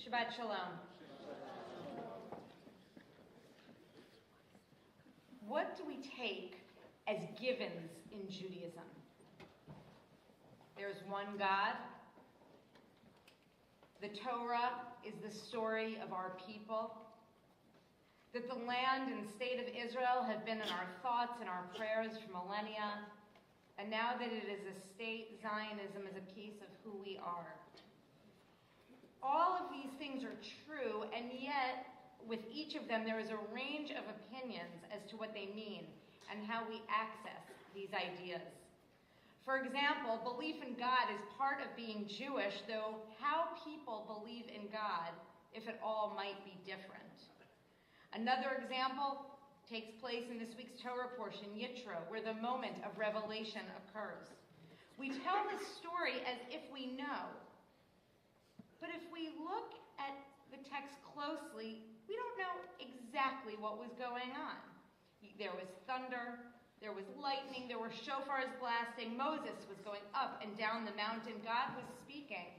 Shabbat Shalom. What do we take as givens in Judaism? There's one God. The Torah is the story of our people. That the land and state of Israel have been in our thoughts and our prayers for millennia. And now that it is a state, Zionism is a piece of who we are. All of these things are true, and yet with each of them there is a range of opinions as to what they mean and how we access these ideas. For example, belief in God is part of being Jewish, though how people believe in God, if at all, might be different. Another example takes place in this week's Torah portion, Yitro, where the moment of revelation occurs. We tell this story as if we know, but if we look at the text closely, we don't know exactly what was going on. There was thunder, there was lightning, there were shofars blasting, Moses was going up and down the mountain, God was speaking.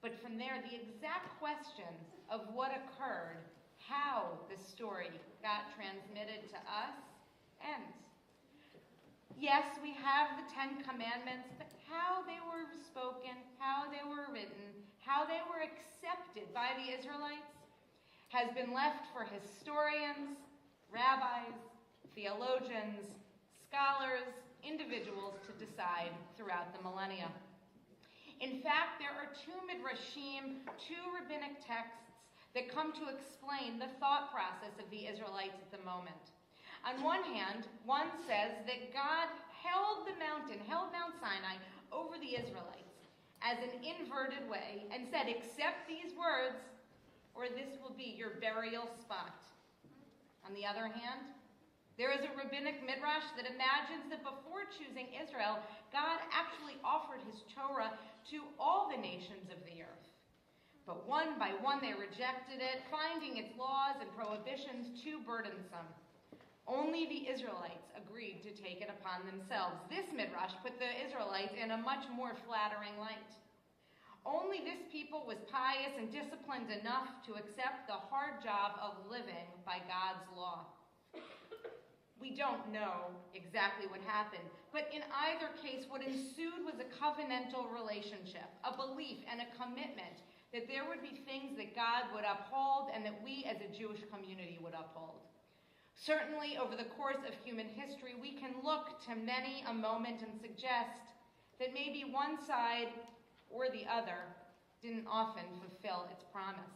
But from there, the exact question of what occurred, how the story got transmitted to us, ends. Yes, we have the 10 Commandments, but how they were spoken, how they were written, how they were accepted by the Israelites has been left for historians, rabbis, theologians, scholars, individuals to decide throughout the millennia. In fact, there are two midrashim, two rabbinic texts that come to explain the thought process of the Israelites at the moment. On one hand, one says that God held Mount Sinai over the Israelites as an inverted way and said, accept these words or this will be your burial spot. On the other hand, there is a rabbinic midrash that imagines that before choosing Israel, God actually offered his Torah to all the nations of the earth. But one by one they rejected it, finding its laws and prohibitions too burdensome. Only the Israelites agreed to take it upon themselves. This midrash put the Israelites in a much more flattering light. Only this people was pious and disciplined enough to accept the hard job of living by God's law. We don't know exactly what happened, but in either case, what ensued was a covenantal relationship, a belief and a commitment that there would be things that God would uphold and that we as a Jewish community would uphold. Certainly, over the course of human history, we can look to many a moment and suggest that maybe one side or the other didn't often fulfill its promise.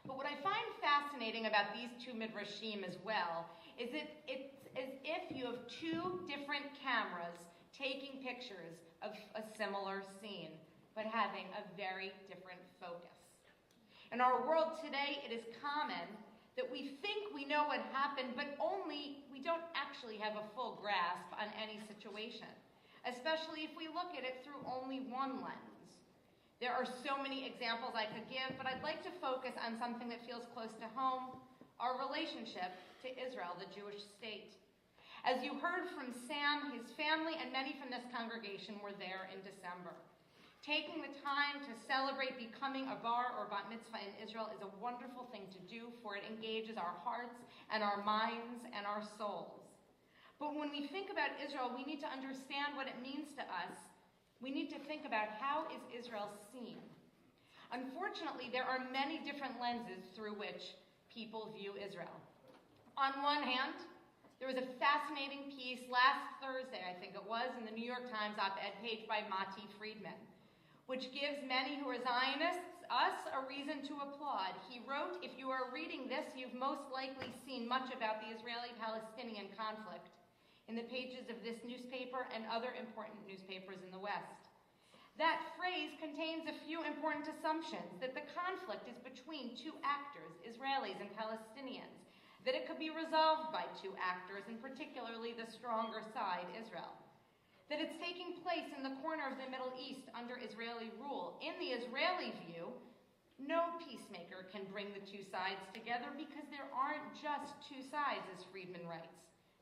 But what I find fascinating about these two midrashim as well is that it's as if you have two different cameras taking pictures of a similar scene, but having a very different focus. In our world today, it is common that we think we know what happened, but only we don't actually have a full grasp on any situation, especially if we look at it through only one lens. There are so many examples I could give, but I'd like to focus on something that feels close to home, our relationship to Israel, the Jewish state. As you heard from Sam, his family and many from this congregation were there in December. Taking the time to celebrate becoming a bar or bat mitzvah in Israel is a wonderful thing to do, for it engages our hearts and our minds and our souls. But when we think about Israel, we need to understand what it means to us. We need to think about how is Israel seen. Unfortunately, there are many different lenses through which people view Israel. On one hand, there was a fascinating piece last Thursday, I think it was, in the New York Times op-ed page by Mati Friedman, which gives many who are Zionists, us, a reason to applaud. He wrote, if you are reading this, you've most likely seen much about the Israeli-Palestinian conflict in the pages of this newspaper and other important newspapers in the West. That phrase contains a few important assumptions, that the conflict is between two actors, Israelis and Palestinians, that it could be resolved by two actors, and particularly the stronger side, Israel, that it's taking place in the corner of the Middle East under Israeli rule. In the Israeli view, no peacemaker can bring the two sides together because there aren't just two sides, as Friedman writes.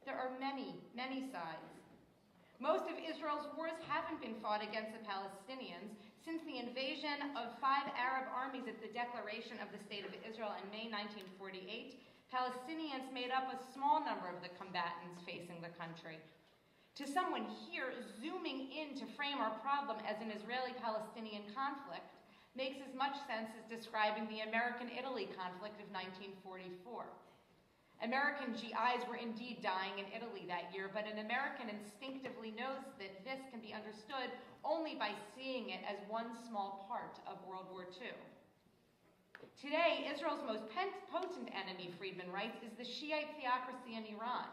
There are many, many sides. Most of Israel's wars haven't been fought against the Palestinians since the invasion of 5 Arab armies at the declaration of the State of Israel in May 1948. Palestinians made up a small number of the combatants facing the country. To someone here, zooming in to frame our problem as an Israeli-Palestinian conflict makes as much sense as describing the American-Italy conflict of 1944. American GIs were indeed dying in Italy that year, but an American instinctively knows that this can be understood only by seeing it as one small part of World War II. Today, Israel's most potent enemy, Friedman writes, is the Shiite theocracy in Iran,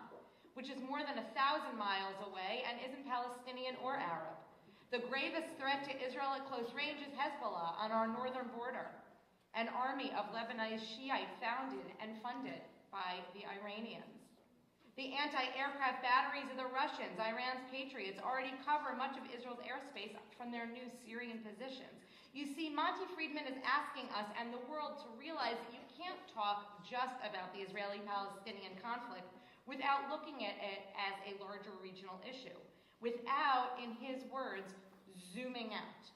which is more than 1,000 miles away and isn't Palestinian or Arab. The gravest threat to Israel at close range is Hezbollah on our northern border, an army of Lebanese Shiite founded and funded by the Iranians. The anti-aircraft batteries of the Russians, Iran's patriots, already cover much of Israel's airspace from their new Syrian positions. You see, Monty Friedman is asking us and the world to realize that you can't talk just about the Israeli-Palestinian conflict without looking at it as a larger regional issue, without, in his words, zooming out.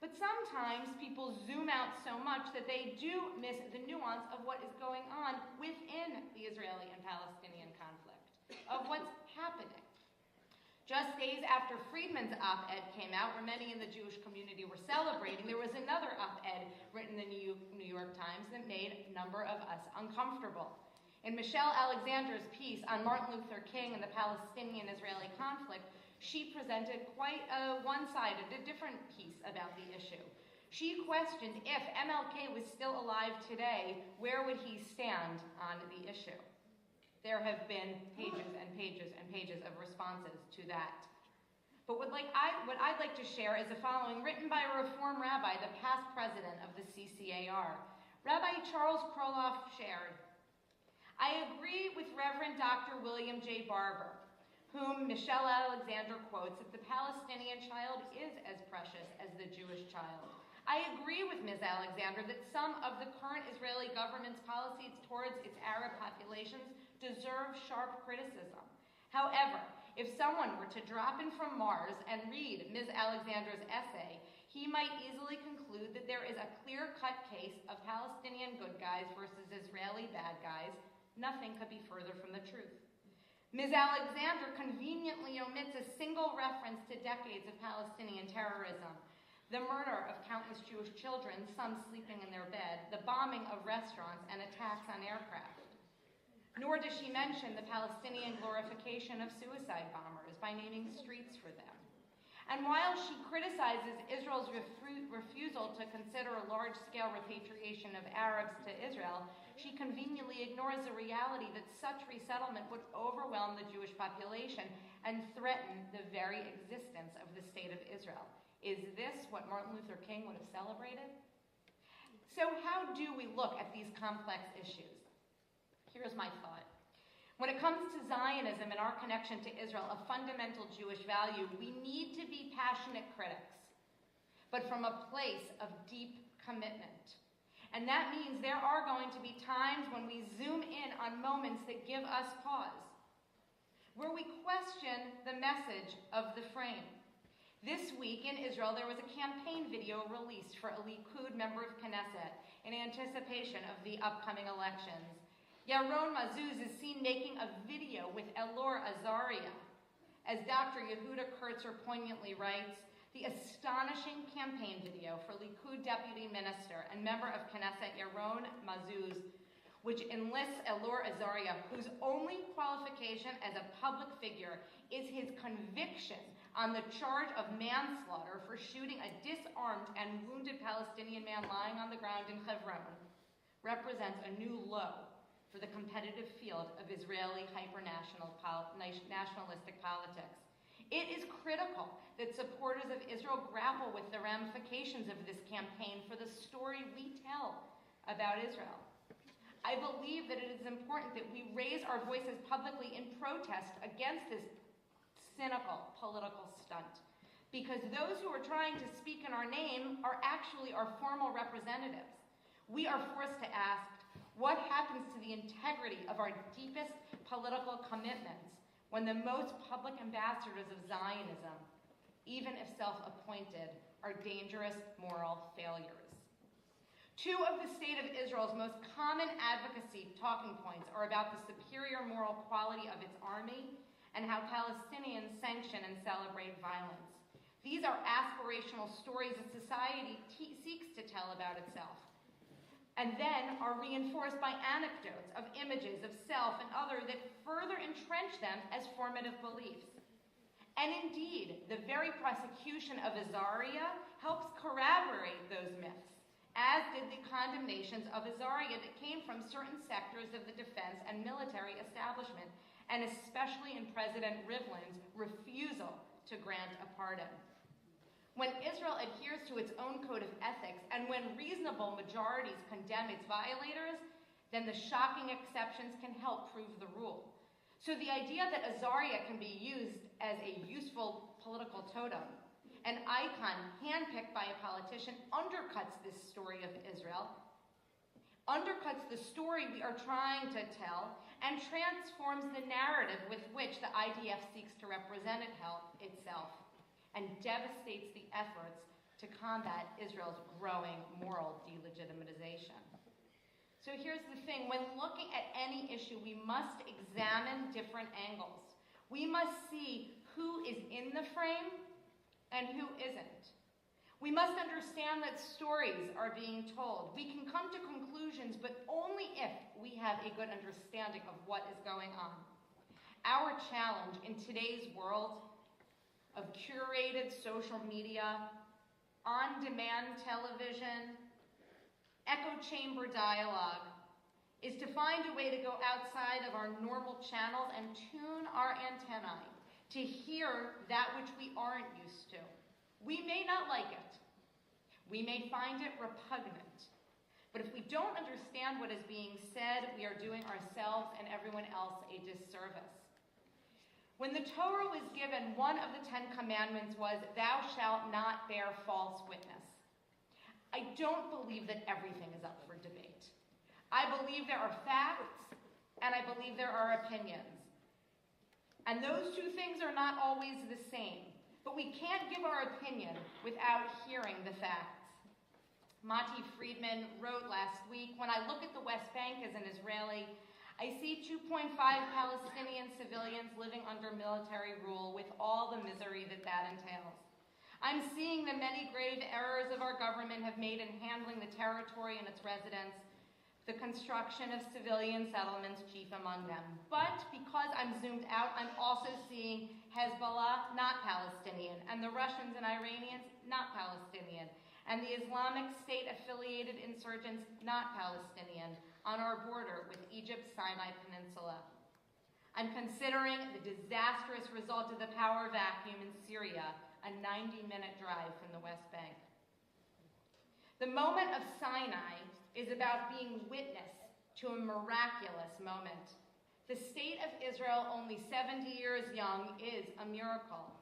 But sometimes people zoom out so much that they do miss the nuance of what is going on within the Israeli and Palestinian conflict, of what's happening. Just days after Friedman's op-ed came out, where many in the Jewish community were celebrating, there was another op-ed written in the New York Times that made a number of us uncomfortable. In Michelle Alexander's piece on Martin Luther King and the Palestinian-Israeli conflict, she presented quite a one-sided, a different piece about the issue. She questioned if MLK was still alive today, where would he stand on the issue? There have been pages and pages and pages of responses to that. But what I'd like to share is the following, written by a Reform rabbi, the past president of the CCAR. Rabbi Charles Kroloff shared, "I agree with Reverend Dr. William J. Barber, whom Michelle Alexander quotes, that the Palestinian child is as precious as the Jewish child. I agree with Ms. Alexander that some of the current Israeli government's policies towards its Arab populations deserve sharp criticism. However, if someone were to drop in from Mars and read Ms. Alexander's essay, he might easily conclude that there is a clear-cut case of Palestinian good guys versus Israeli bad guys. Nothing could be further from the truth. Ms. Alexander conveniently omits a single reference to decades of Palestinian terrorism, the murder of countless Jewish children, some sleeping in their bed, the bombing of restaurants, and attacks on aircraft. Nor does she mention the Palestinian glorification of suicide bombers by naming streets for them. And while she criticizes Israel's refusal to consider a large-scale repatriation of Arabs to Israel, she conveniently ignores the reality that such resettlement would overwhelm the Jewish population and threaten the very existence of the State of Israel. Is this what Martin Luther King would have celebrated? So how do we look at these complex issues? Here's my thought. When it comes to Zionism and our connection to Israel, a fundamental Jewish value, we need to be passionate critics, but from a place of deep commitment. And that means there are going to be times when we zoom in on moments that give us pause, where we question the message of the frame. This week in Israel, there was a campaign video released for a Likud member of Knesset in anticipation of the upcoming elections. Yaron Mazuz is seen making a video with Elor Azaria. As Dr. Yehuda Kurtzer poignantly writes, the astonishing campaign video for Likud Deputy Minister and member of Knesset Yaron Mazuz, which enlists Elor Azaria, whose only qualification as a public figure is his conviction on the charge of manslaughter for shooting a disarmed and wounded Palestinian man lying on the ground in Hebron, represents a new low for the competitive field of Israeli nationalistic politics. It is critical that supporters of Israel grapple with the ramifications of this campaign for the story we tell about Israel. I believe that it is important that we raise our voices publicly in protest against this cynical political stunt, because those who are trying to speak in our name are actually our formal representatives. We are forced to ask, what happens to the integrity of our deepest political commitments when the most public ambassadors of Zionism, even if self-appointed, are dangerous moral failures. Two of the State of Israel's most common advocacy talking points are about the superior moral quality of its army and how Palestinians sanction and celebrate violence. These are aspirational stories that society seeks to tell about itself, and then are reinforced by anecdotes of images of self and other that further entrench them as formative beliefs. And indeed, the very prosecution of Azaria helps corroborate those myths, as did the condemnations of Azaria that came from certain sectors of the defense and military establishment, and especially in President Rivlin's refusal to grant a pardon. When Israel adheres to its own code of ethics, and when reasonable majorities condemn its violators, then the shocking exceptions can help prove the rule. So the idea that Azaria can be used as a useful political totem, an icon handpicked by a politician, undercuts this story of Israel, undercuts the story we are trying to tell, and transforms the narrative with which the IDF seeks to represent itself, and devastates the efforts to combat Israel's growing moral delegitimization. So here's the thing, when looking at any issue, we must examine different angles. We must see who is in the frame and who isn't. We must understand that stories are being told. We can come to conclusions, but only if we have a good understanding of what is going on. Our challenge in today's world of curated social media, on-demand television, echo chamber dialogue, is to find a way to go outside of our normal channels and tune our antennae to hear that which we aren't used to. We may not like it. We may find it repugnant. But if we don't understand what is being said, we are doing ourselves and everyone else a disservice. When the Torah was given, one of the 10 commandments was, "Thou shalt not bear false witness." I don't believe that everything is up for debate. I believe there are facts, and I believe there are opinions. And those two things are not always the same. But we can't give our opinion without hearing the facts. Mati Friedman wrote last week, "When I look at the West Bank as an Israeli, I see 2.5 Palestinian civilians living under military rule with all the misery that that entails. I'm seeing the many grave errors of our government have made in handling the territory and its residents, the construction of civilian settlements, chief among them. But because I'm zoomed out, I'm also seeing Hezbollah, not Palestinian, and the Russians and Iranians, not Palestinian, and the Islamic State-affiliated insurgents, not Palestinian, on our border with Egypt's Sinai Peninsula. I'm considering the disastrous result of the power vacuum in Syria, a 90-minute drive from the West Bank. The moment of Sinai is about being witness to a miraculous moment. The state of Israel, only 70 years young, is a miracle.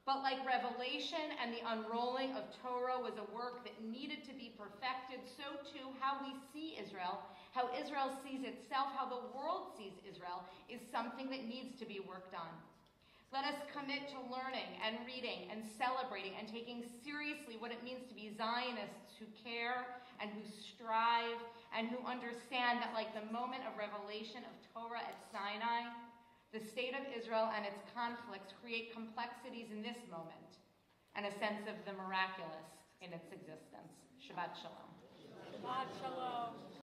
But like Revelation and the unrolling of Torah was a work that needed to be perfected, so too how we see Israel, how Israel sees itself, how the world sees Israel, is something that needs to be worked on. Let us commit to learning and reading and celebrating and taking seriously what it means to be Zionists who care and who strive and who understand that, like the moment of revelation of Torah at Sinai, the state of Israel and its conflicts create complexities in this moment and a sense of the miraculous in its existence. Shabbat Shalom. Shabbat Shalom.